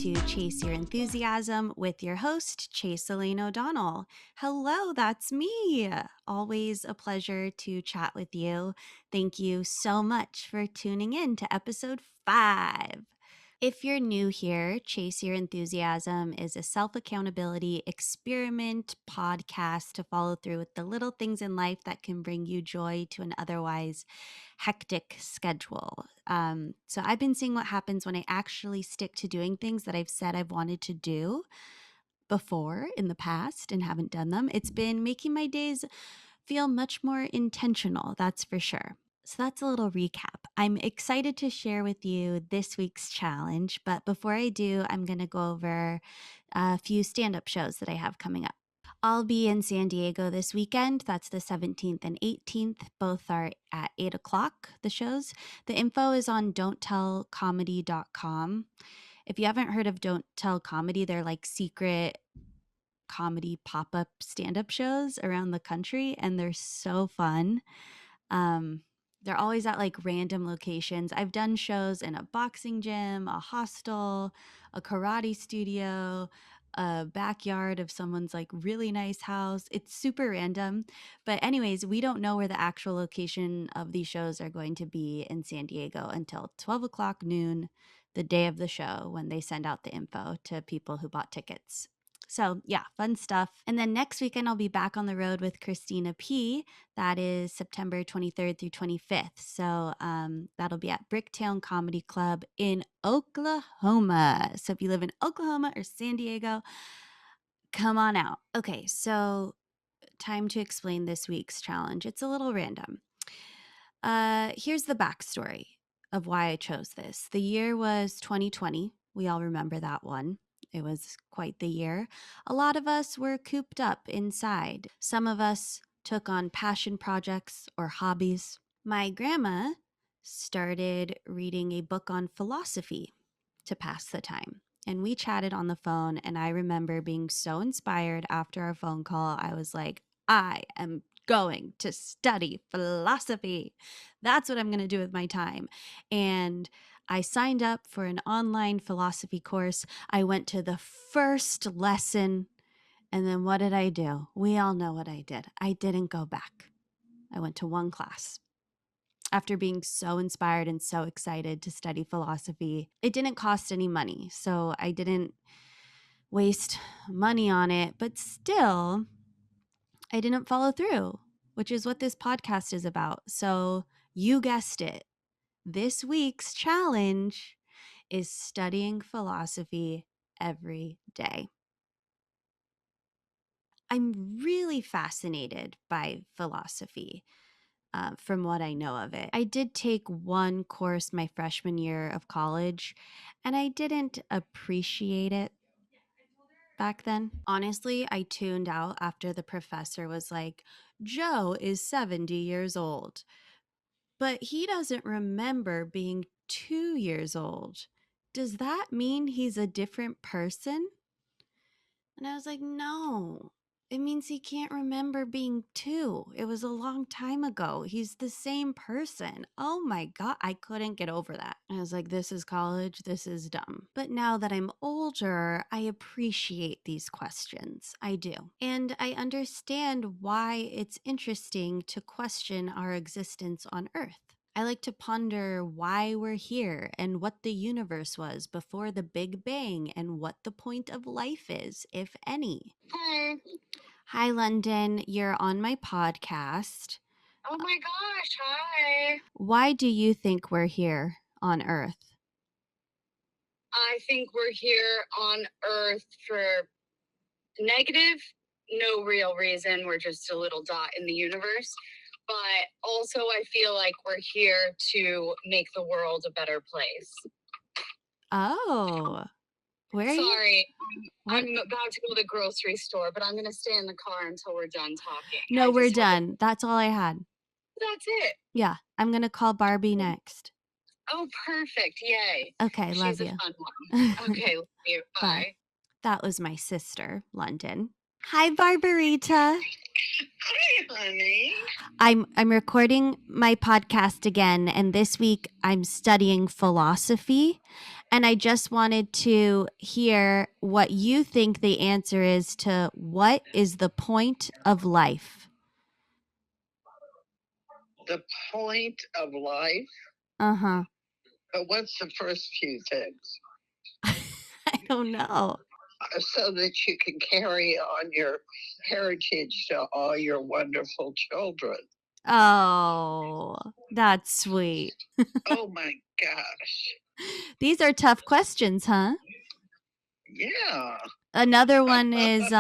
to Chase Your Enthusiasm with your host, Chase Elaine O'Donnell. Hello, that's me. Always a pleasure to chat with you. Thank you so much for tuning in to episode 5. If you're new here, Chase Your Enthusiasm is a self-accountability experiment podcast to follow through with the little things in life that can bring you joy to an otherwise hectic schedule. So I've been seeing what happens when I actually stick to doing things that I've said I've wanted to do before in the past and haven't done them. It's been making my days feel much more intentional, that's for sure. So that's a little recap. I'm excited to share with you this week's challenge, but before I do, I'm going to go over a few stand-up shows that I have coming up. I'll be in San Diego this weekend. That's the 17th and 18th. Both are at 8 o'clock, the shows. The info is on don'ttellcomedy.com. If you haven't heard of Don't Tell Comedy, they're like secret comedy pop-up stand-up shows around the country, and they're so fun. They're always at like random locations. I've done shows in a boxing gym, a hostel, a karate studio, a backyard of someone's like really nice house. It's super random. But anyways, we don't know where the actual location of these shows are going to be in San Diego until 12 o'clock noon, the day of the show, when they send out the info to people who bought tickets. So yeah, fun stuff. And then next weekend, I'll be back on the road with Christina P. That is September 23rd through 25th. So that'll be at Bricktown Comedy Club in Oklahoma. So if you live in Oklahoma or San Diego, come on out. Okay, so time to explain this week's challenge. It's a little random. Here's the backstory of why I chose this. The year was 2020. We all remember that one. It was quite the year. A lot of us were cooped up inside. Some of us took on passion projects or hobbies. My grandma started reading a book on philosophy to pass the time. And we chatted on the phone, and I remember being so inspired after our phone call. I was like, I am going to study philosophy. That's what I'm going to do with my time. And I signed up for an online philosophy course. I went to the first lesson, and then what did I do? We all know what I did. I didn't go back. I went to one class. After being so inspired and so excited to study philosophy, it didn't cost any money, so I didn't waste money on it, but still, I didn't follow through, which is what this podcast is about. So you guessed it. This week's challenge is studying philosophy every day. I'm really fascinated by philosophy from what I know of it. I did take one course my freshman year of college, and I didn't appreciate it back then. Honestly, I tuned out after the professor was like, Joe is 70 years old, but he doesn't remember being 2 years old. Does that mean he's a different person? And I was like, no, it means he can't remember being 2. It was a long time ago. He's the same person. Oh my God, I couldn't get over that. I was like, this is college. This is dumb. But now that I'm older, I appreciate these questions. I do. And I understand why it's interesting to question our existence on Earth. I like to ponder why we're here and what the universe was before the Big Bang and what the point of life is, if any. Hi. Hi, London. You're on my podcast. Oh my gosh, hi. Why do you think we're here on Earth? I think we're here on Earth for negative, no real reason. We're just a little dot in the universe. But also, I feel like we're here to make the world a better place. Oh, where are you? Sorry, What? I'm about to go to the grocery store, but I'm going to stay in the car until we're done talking. No, we're done. That's all I had. That's it. Yeah, I'm going to call Barbie next. Oh, perfect. Yay. Okay, love She's a you. fun one. Okay, love you. Bye. Bye. That was my sister, London. Hi, Barbarita. Hi, honey. I'm recording my podcast again, and this week I'm studying philosophy, and I just wanted to hear what you think the answer is to what is the point of life? The point of life? Uh-huh. But what's the first few things? I don't know. So that you can carry on your heritage to all your wonderful children. Oh, that's sweet. Oh my gosh. These are tough questions, huh? Yeah. Another one is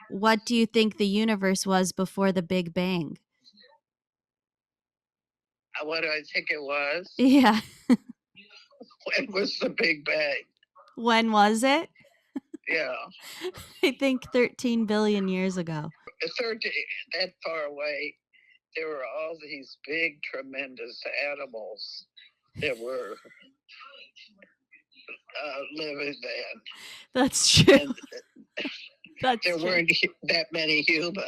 what do you think the universe was before the Big Bang? What do I think it was? Yeah. When was the Big Bang? When was it? Yeah. I think 13 billion years ago. 30, that far away, there were all these big, tremendous animals that were living then. That's true. And That's there true. weren't that many humans.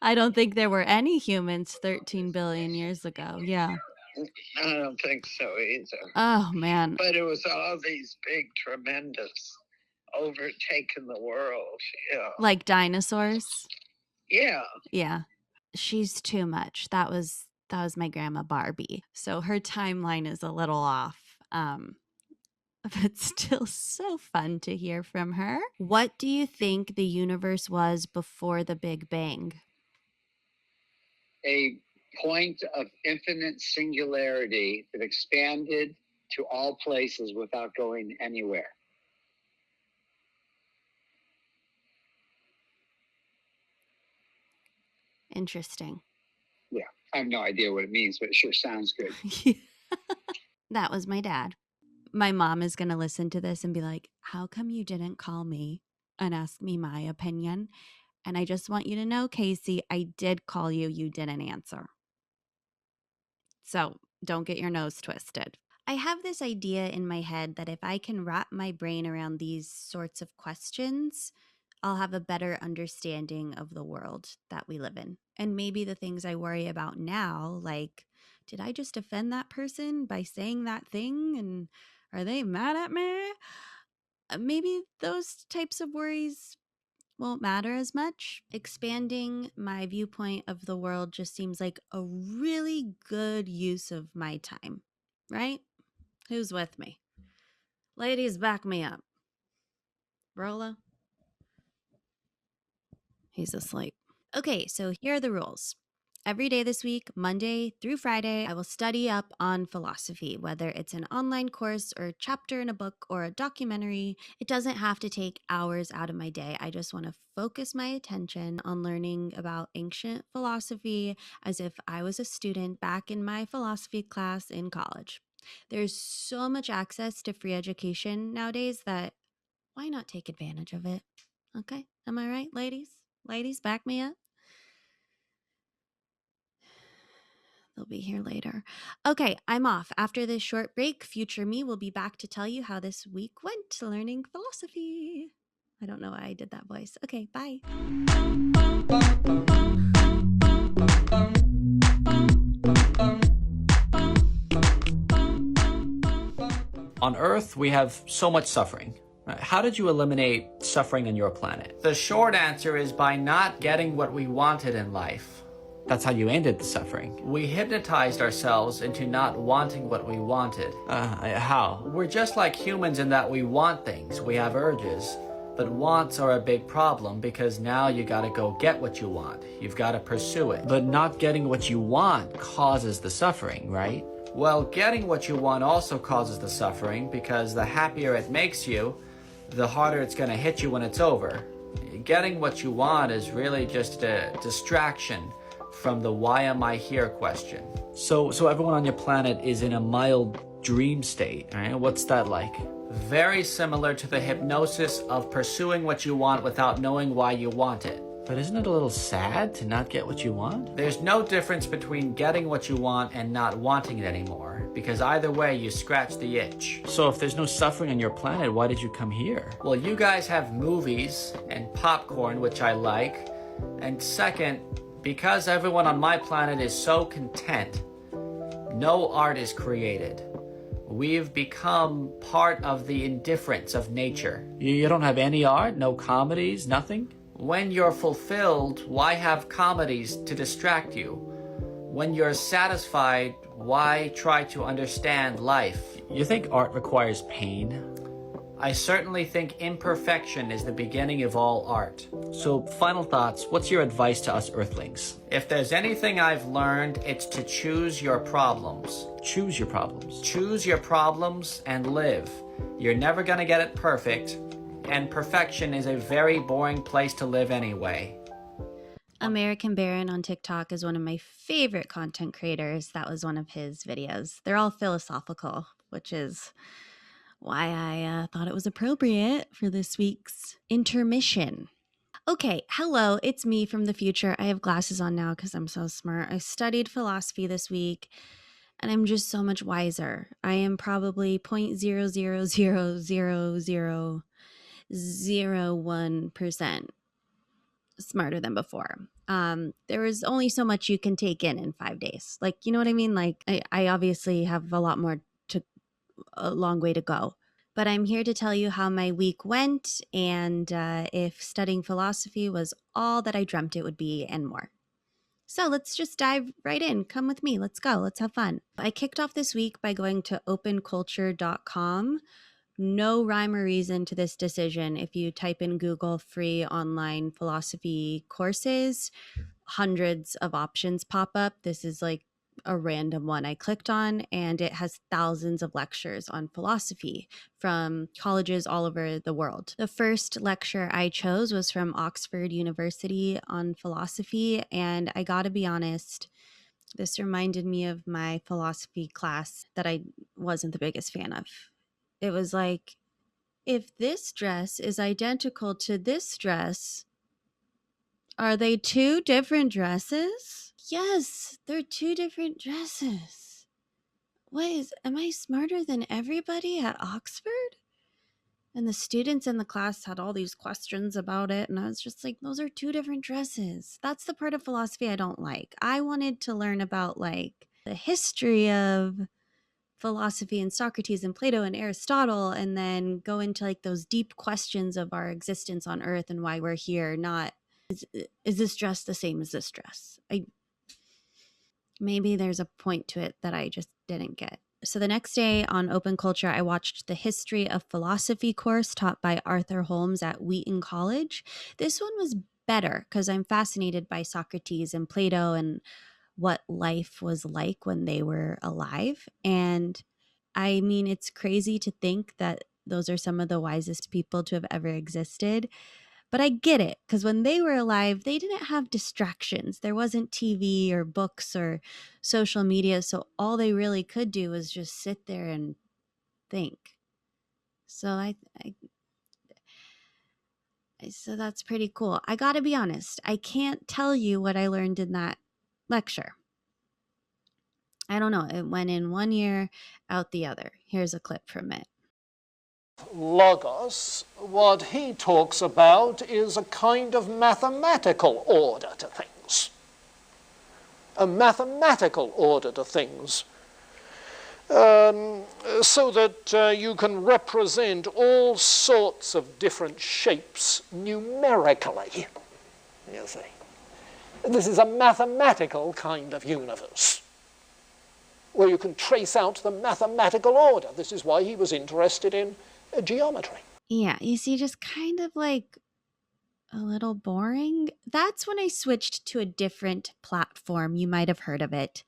I don't think there were any humans 13 billion years ago. Yeah. I don't think so either. Oh, man. But it was all these big, tremendous, overtaking the world. Yeah. Like dinosaurs? Yeah. Yeah. She's too much. That was my grandma Barbie. So her timeline is a little off. But still so fun to hear from her. What do you think the universe was before the Big Bang? A point of infinite singularity that expanded to all places without going anywhere. Interesting. Yeah. I have no idea what it means, but it sure sounds good. That was my dad. My mom is going to listen to this and be like, how come you didn't call me and ask me my opinion? And I just want you to know, Casey, I did call you. You didn't answer. So don't get your nose twisted. I have this idea in my head that if I can wrap my brain around these sorts of questions, I'll have a better understanding of the world that we live in. And maybe the things I worry about now, like, did I just offend that person by saying that thing? And are they mad at me? Maybe those types of worries won't matter as much. Expanding my viewpoint of the world just seems like a really good use of my time, right? Who's with me? Ladies, back me up. Rolo? He's asleep. Okay, so here are the rules. Every day this week, Monday through Friday, I will study up on philosophy, whether it's an online course or a chapter in a book or a documentary. It doesn't have to take hours out of my day. I just want to focus my attention on learning about ancient philosophy as if I was a student back in my philosophy class in college. There's so much access to free education nowadays that why not take advantage of it? Okay, am I right, ladies? Ladies, back me up. They'll be here later. Okay, I'm off. After this short break, future me will be back to tell you how this week went learning philosophy. I don't know why I did that voice. Okay, bye. On Earth, we have so much suffering. How did you eliminate suffering on your planet? The short answer is by not getting what we wanted in life. That's how you ended the suffering. We hypnotized ourselves into not wanting what we wanted. How? We're just like humans in that we want things, we have urges. But wants are a big problem because now you gotta go get what you want. You've gotta pursue it. But not getting what you want causes the suffering, right? Well, getting what you want also causes the suffering because the happier it makes you, the harder it's gonna hit you when it's over. Getting what you want is really just a distraction from the why am I here question. So everyone on your planet is in a mild dream state, right? What's that like? Very similar to the hypnosis of pursuing what you want without knowing why you want it. But isn't it a little sad to not get what you want? There's no difference between getting what you want and not wanting it anymore, because either way you scratch the itch. So if there's no suffering on your planet, why did you come here? Well, you guys have movies and popcorn, which I like, and second, Because everyone on my planet is so content, no art is created. We've become part of the indifference of nature. You don't have any art? No comedies? Nothing? When you're fulfilled, why have comedies to distract you? When you're satisfied, why try to understand life? You think art requires pain? I certainly think imperfection is the beginning of all art. So, final thoughts. What's your advice to us Earthlings? If there's anything I've learned, it's to choose your problems. Choose your problems. Choose your problems and live. You're never gonna get it perfect, and perfection is a very boring place to live anyway. American Baron on TikTok is one of my favorite content creators. That was one of his videos. They're all philosophical, which is why I thought it was appropriate for this week's intermission. Okay, hello, it's me from the future. I have glasses on now because I'm so smart. I studied philosophy this week and I'm just so much wiser. I am probably 0.0000001% smarter than before. There is only so much you can take in 5 days. Like, you know what I mean? Like, I obviously have a long way to go. But I'm here to tell you how my week went and if studying philosophy was all that I dreamt it would be and more. So let's just dive right in. Come with me. Let's go. Let's have fun. I kicked off this week by going to openculture.com. No rhyme or reason to this decision. If you type in Google free online philosophy courses, hundreds of options pop up. This is like a random one I clicked on, and it has thousands of lectures on philosophy from colleges all over the world. The first lecture I chose was from Oxford University on philosophy, and I gotta be honest, this reminded me of my philosophy class that I wasn't the biggest fan of. It was like, if this dress is identical to this dress, are they two different dresses? Yes, they're two different dresses. Am I smarter than everybody at Oxford? And the students in the class had all these questions about it. And I was just like, those are two different dresses. That's the part of philosophy I don't like. I wanted to learn about like the history of philosophy and Socrates and Plato and Aristotle, and then go into like those deep questions of our existence on Earth and why we're here, not is this dress the same as this dress? Maybe there's a point to it that I just didn't get. So the next day on Open Culture, I watched the History of Philosophy course taught by Arthur Holmes at Wheaton College. This one was better because I'm fascinated by Socrates and Plato and what life was like when they were alive. And I mean, it's crazy to think that those are some of the wisest people to have ever existed. But I get it, because when they were alive, they didn't have distractions. There wasn't TV or books or social media. So all they really could do was just sit there and think. So so that's pretty cool. I got to be honest, I can't tell you what I learned in that lecture. I don't know. It went in one ear, out the other. Here's a clip from it. Logos, what he talks about is a kind of mathematical order to things. A mathematical order to things. So that you can represent all sorts of different shapes numerically, you see. This is a mathematical kind of universe, where you can trace out the mathematical order. This is why he was interested in geometry. Yeah, you see, just kind of like a little boring. That's when I switched to a different platform. You might have heard of it.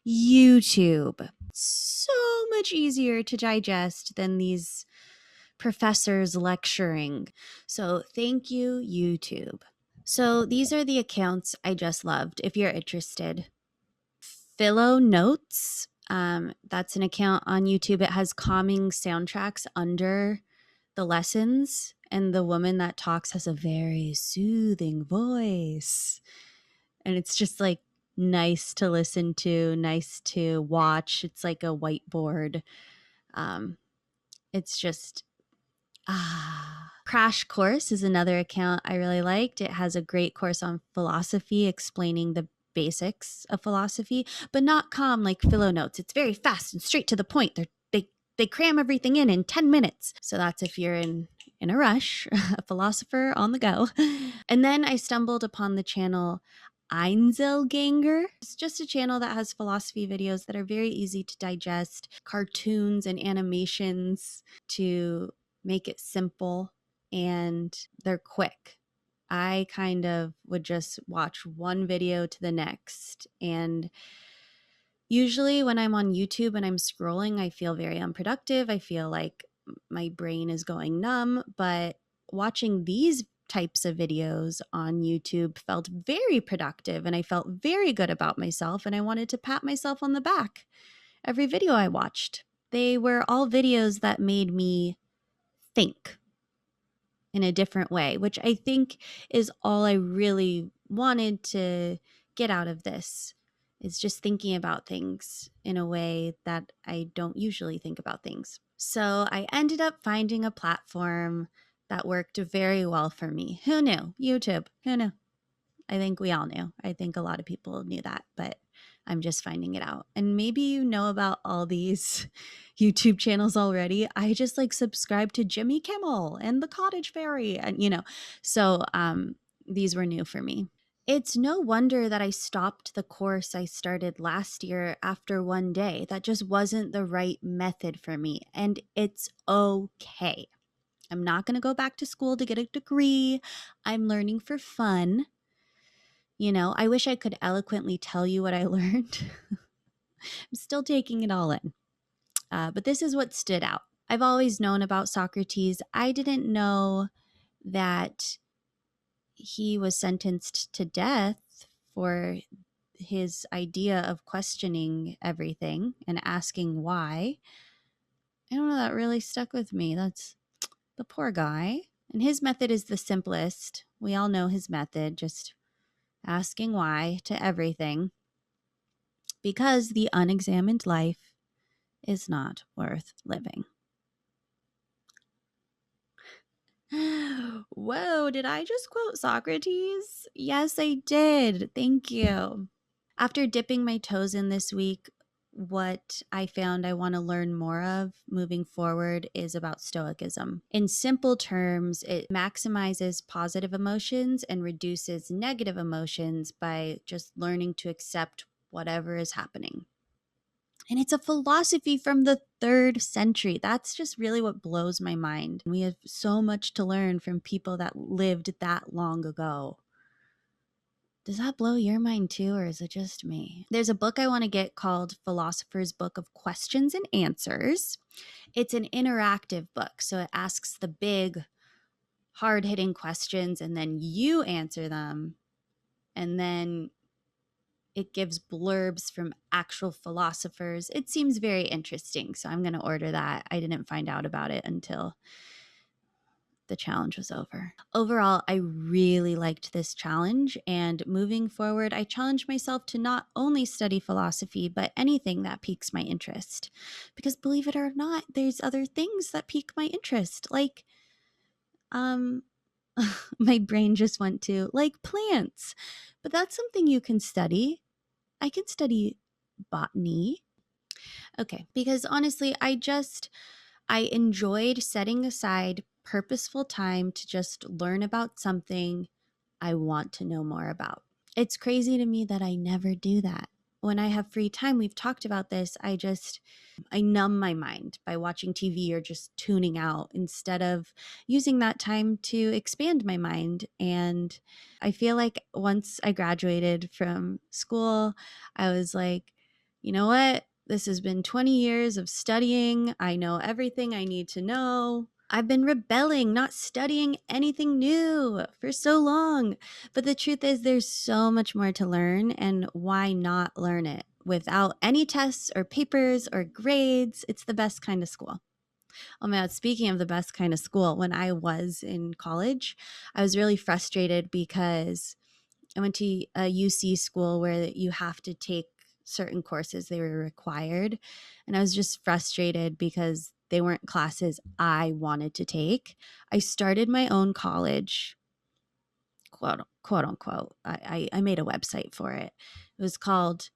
YouTube. So much easier to digest than these professors lecturing. So thank you, YouTube. So these are the accounts I just loved if you're interested. Philo Notes. That's an account on YouTube. It has calming soundtracks under the lessons, and the woman that talks has a very soothing voice. And it's just like nice to listen to, nice to watch. It's like a whiteboard. It's just Crash Course is another account I really liked. It has a great course on philosophy explaining the basics of philosophy, but not calm like Philo Notes. It's very fast and straight to the point. They cram everything in 10 minutes. So that's if you're in a rush, a philosopher on the go. And then I stumbled upon the channel Einzelganger. It's just a channel that has philosophy videos that are very easy to digest, cartoons and animations to make it simple, and they're quick. I kind of would just watch one video to the next, and usually when I'm on YouTube and I'm scrolling, I feel very unproductive. I feel like my brain is going numb, but watching these types of videos on YouTube felt very productive, and I felt very good about myself, and I wanted to pat myself on the back every video I watched. They were all videos that made me think in a different way, which I think is all I really wanted to get out of this, is just thinking about things in a way that I don't usually think about things. So I ended up finding a platform that worked very well for me. Who knew? YouTube. Who knew? I think we all knew. I think a lot of people knew that, but I'm just finding it out. And maybe you know about all these YouTube channels already. I just like subscribe to Jimmy Kimmel and The Cottage Fairy, and so these were new for me. It's no wonder that I stopped the course I started last year after one day. That just wasn't the right method for me, and it's okay. I'm not going to go back to school to get a degree. I'm learning for fun. I wish I could eloquently tell you what I learned. I'm still taking it all in. But this is what stood out. I've always known about Socrates. I didn't know that he was sentenced to death for his idea of questioning everything and asking why. I don't know, that really stuck with me. That's the poor guy. And his method is the simplest. We all know his method, just asking why to everything, because the unexamined life is not worth living. Whoa, did I just quote Socrates? Yes, I did. Thank you. After dipping my toes in this week, what I found I want to learn more of moving forward is about Stoicism. In simple terms, it maximizes positive emotions and reduces negative emotions by just learning to accept whatever is happening. And it's a philosophy from the 3rd century. That's just really what blows my mind. We have so much to learn from people that lived that long ago. Does that blow your mind too, or is it just me? There's a book I want to get called Philosopher's Book of Questions and Answers. It's an interactive book, so it asks the big, hard-hitting questions, and then you answer them, and then it gives blurbs from actual philosophers. It seems very interesting, so I'm going to order that. I didn't find out about it until the challenge was over. Overall, I really liked this challenge, and moving forward, I challenge myself to not only study philosophy, but anything that piques my interest. Because believe it or not, there's other things that pique my interest, like my brain just went to like plants. But that's something you can study. I can study botany. Okay, because honestly, I enjoyed setting aside purposeful time to just learn about something I want to know more about. It's crazy to me that I never do that. When I have free time, we've talked about this, I numb my mind by watching TV or just tuning out instead of using that time to expand my mind. And I feel like once I graduated from school, I was like, you know what? This has been 20 years of studying. I know everything I need to know. I've been rebelling, not studying anything new for so long. But the truth is, there's so much more to learn, and why not learn it without any tests or papers or grades? It's the best kind of school. Oh my God, speaking of the best kind of school, when I was in college, I was really frustrated because I went to a UC school where you have to take certain courses, they were required. And I was just frustrated because they weren't classes I wanted to take. I started my own college, quote unquote. I made a website for it. It was called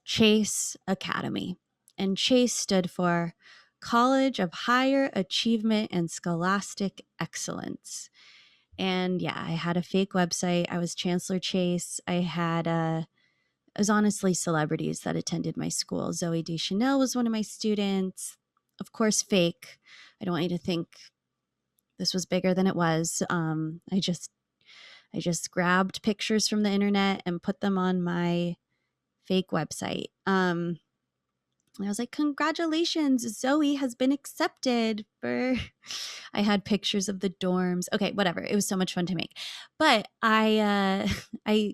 Chase Academy. And Chase stood for College of Higher Achievement and Scholastic Excellence. And yeah, I had a fake website. I was Chancellor Chase. It was honestly celebrities that attended my school. Zoe Deschanel was one of my students. Of course, fake. I don't want you to think this was bigger than it was. I just grabbed pictures from the internet and put them on my fake website. I was like, congratulations, Zoe has been accepted for. I had pictures of the dorms. Okay, whatever. It was so much fun to make. But I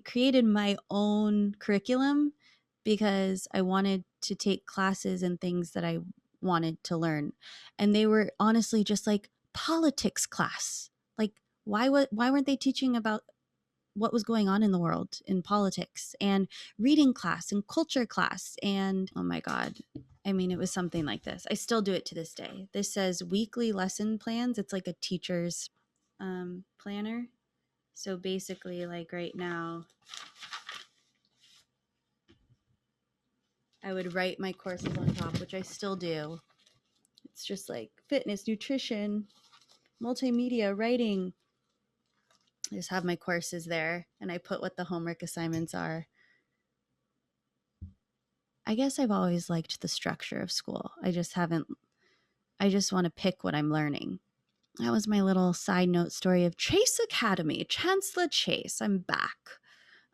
created my own curriculum because I wanted to take classes and things that I wanted to learn. And they were honestly just like politics class. Like why weren't they teaching about what was going on in the world in politics, and reading class and culture class, and oh my god, I mean, it was something like this. I still do it to this day. This says weekly lesson plans. It's like a teacher's planner. So basically, like right now, I would write my courses on top, which I still do. It's just like fitness, nutrition, multimedia, writing. I just have my courses there, and I put what the homework assignments are. I guess I've always liked the structure of school. I just want to pick what I'm learning. That was my little side note story of Chase Academy, Chancellor Chase. I'm back.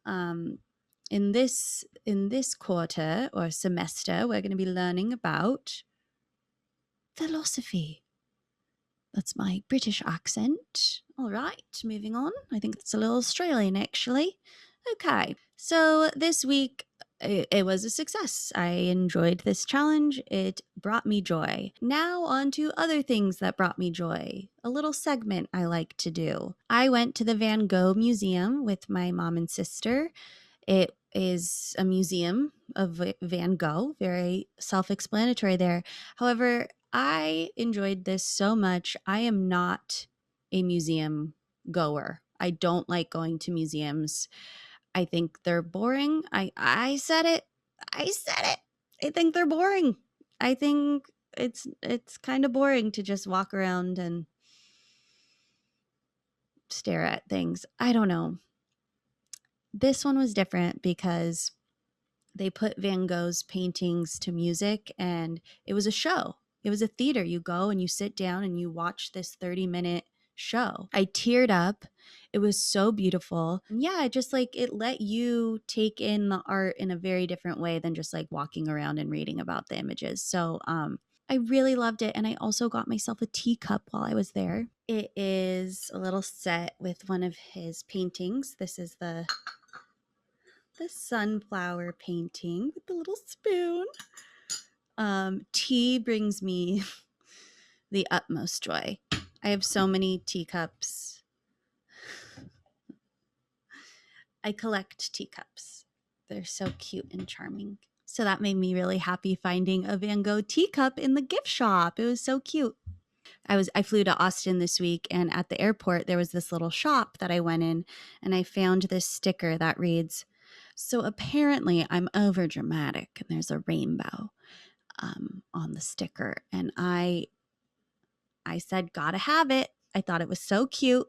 In this quarter or semester, we're going to be learning about philosophy. That's my British accent. All right, moving on. I think it's a little Australian, actually. Okay, so this week it was a success. I enjoyed this challenge. It brought me joy. Now on to other things that brought me joy. A little segment I like to do. I went to the Van Gogh Museum with my mom and sister. It is a museum of Van Gogh, very self-explanatory there. However, I enjoyed this so much. I am not a museum goer. I don't like going to museums. I think they're boring. I said it. I said it. I think they're boring. I think it's kind of boring to just walk around and stare at things. I don't know. This one was different because they put Van Gogh's paintings to music, and it was a show. It was a theater. You go and you sit down and you watch this 30-minute show. I teared up. It was so beautiful. Yeah, just like it let you take in the art in a very different way than just like walking around and reading about the images. So I really loved it. And I also got myself a teacup while I was there. It is a little set with one of his paintings. This is the sunflower painting with the little spoon. Tea brings me the utmost joy. I have so many teacups. I collect teacups. They're so cute and charming. So that made me really happy finding a Van Gogh teacup in the gift shop. It was so cute. I flew to Austin this week, and at the airport there was this little shop that I went in, and I found this sticker that reads, "So apparently I'm over dramatic," and there's a rainbow on the sticker, and I said, "Gotta have it." I thought it was so cute.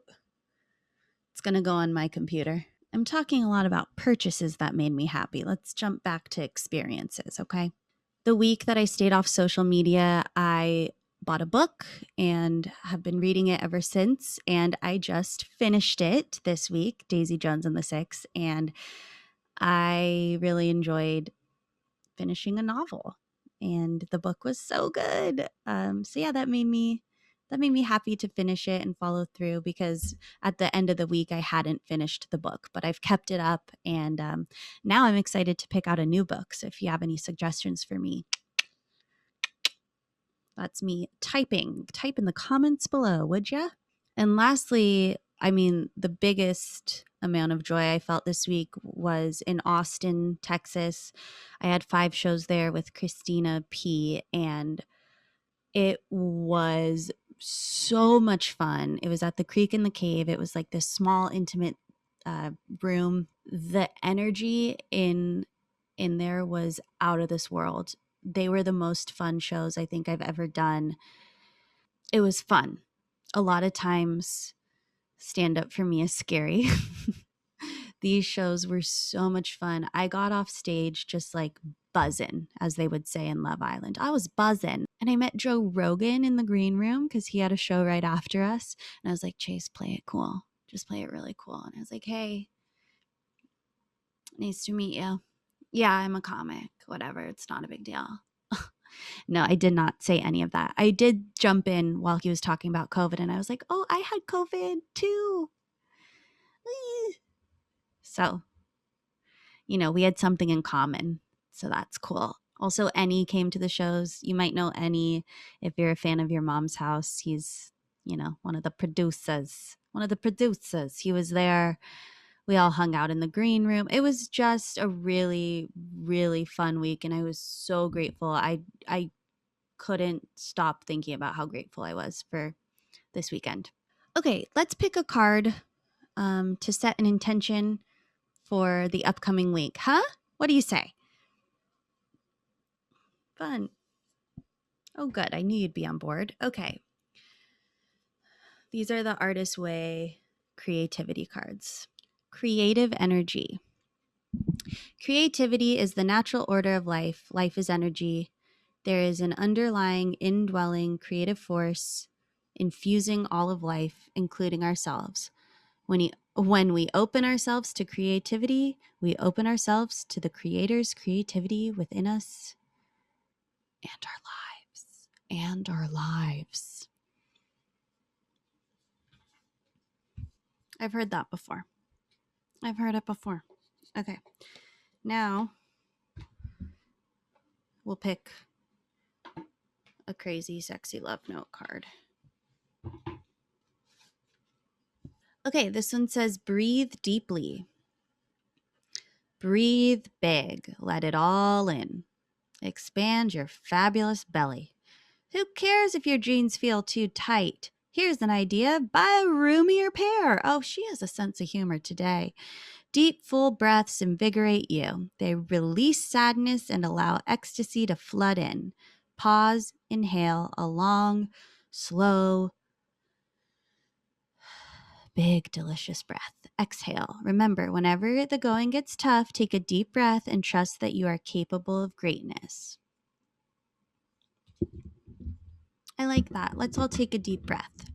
It's gonna go on my computer. I'm talking a lot about purchases that made me happy. Let's jump back to experiences, okay? The week that I stayed off social media, I bought a book and have been reading it ever since. And I just finished it this week, Daisy Jones and the Six. And I really enjoyed finishing a novel. And the book was so good. So yeah, that made me happy to finish it and follow through, because at the end of the week I hadn't finished the book, but I've kept it up, and now I'm excited to pick out a new book. So if you have any suggestions for me, that's me typing. Type in the comments below, would ya? And lastly, I mean, the biggest amount of joy I felt this week was in Austin, Texas. I had 5 shows there with Christina P. And It was so much fun. It was at the Creek in the Cave. It was like this small, intimate room. The energy in there was out of this world. They were the most fun shows I think I've ever done. It was fun. A lot of times, stand up for me is scary. These shows were so much fun. I got off stage just like buzzing, as they would say in Love Island. I was buzzing. And I met Joe Rogan in the green room because he had a show right after us. And I was like, Chase, play it cool. Just play it really cool. And I was like, hey, nice to meet you. Yeah, I'm a comic. Whatever. It's not a big deal. No, I did not say any of that. I did jump in while he was talking about COVID and I was like, oh, I had COVID too. So, we had something in common. So that's cool. Also, Ennie came to the shows. You might know Ennie if you're a fan of Your Mom's House. He's, one of the producers. He was there. We all hung out in the green room. It was just a really, really fun week. And I was so grateful. I couldn't stop thinking about how grateful I was for this weekend. Okay, let's pick a card to set an intention for the upcoming week. Huh? What do you say? Fun. Oh, good. I knew you'd be on board. Okay. These are the Artist Way creativity cards. Creative energy. Creativity is the natural order of life. Life is energy. There is an underlying, indwelling creative force infusing all of life, including ourselves. When we open ourselves to creativity, we open ourselves to the Creator's creativity within us and our lives. And our lives. I've heard that before. I've heard it before. Okay. Now we'll pick a crazy, sexy love note card. Okay, this one says breathe deeply. Breathe big. Let it all in. Expand your fabulous belly. Who cares if your jeans feel too tight? Here's an idea. Buy a roomier pair. Oh, she has a sense of humor today. Deep, full breaths invigorate you. They release sadness and allow ecstasy to flood in. Pause, inhale, a long, slow, big, delicious breath. Exhale. Remember, whenever the going gets tough, take a deep breath and trust that you are capable of greatness. I like that. Let's all take a deep breath.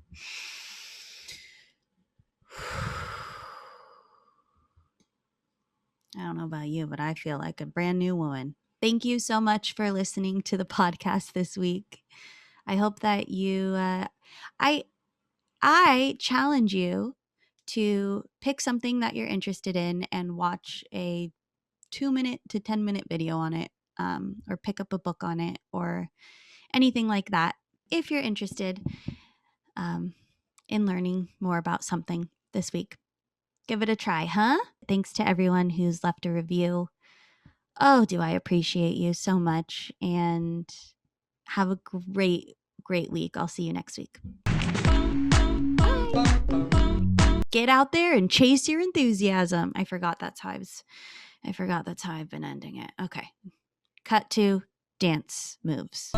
I don't know about you, but I feel like a brand new woman. Thank you so much for listening to the podcast this week. I hope that you, I challenge you to pick something that you're interested in and watch a 2-minute to 10-minute video on it, or pick up a book on it or anything like that. If you're interested in learning more about something this week, give it a try, huh? Thanks to everyone who's left a review. Oh, do I appreciate you so much, and have a great, great week. I'll see you next week. Bye. Get out there and chase your enthusiasm. I forgot that's how I've been ending it. Okay. Cut to dance moves.